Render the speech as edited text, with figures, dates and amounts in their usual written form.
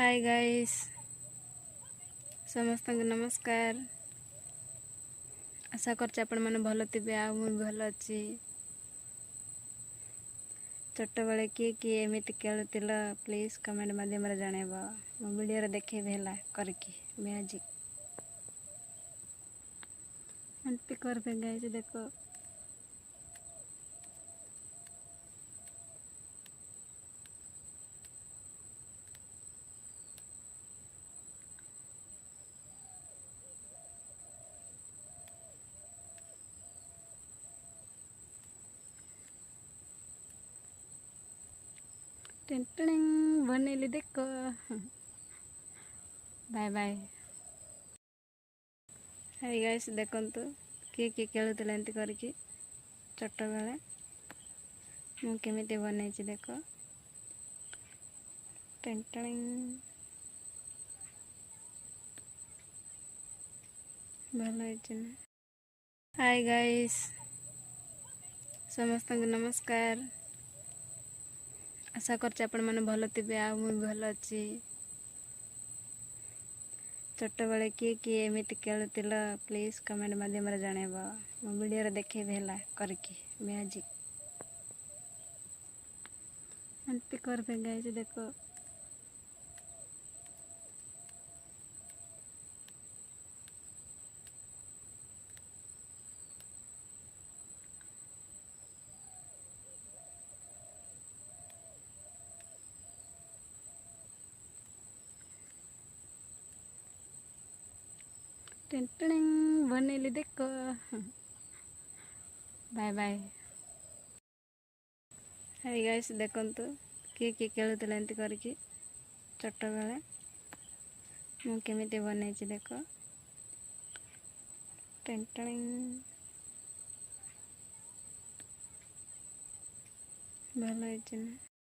Hi guys समस्त नमस्कार। आशा करछि आपण माने भलो थिबे आ मु भलो अछि। छोट बेले किए एमिति खेलुतिल प्लीज कमेंट माध्यम रे जणेबो। मो वीडियो रे देखेबे हला करके मैजिक एंती करबे गाइस देखो। टिंटिंग बनेली देखो। Bye bye. हाय गाइस देखंतु किए खेलुतिल एंती करके छोट बेले मु केमिति बनेछि देखो। टिंटिंग भलो है ना। हाय गाइस समस्त नमस्कार। आशा करछि आपण माने भलो थिबे आ मु भलो अछि। छोट बेले किए एमिति खेलुतिल प्लीज कमेंट माध्यम रे जणेबो। मो वीडियो रे देखेबे हला करके मैजिक एंती करबे गाइस देखो। टिंटिंग बनेली देखो। Bye bye. हाय गाइस देखंतु किए खेलुतिल एंती करके छोट बेले मु केमिति बनेछि देखो। टिंटिंग भलो है ना।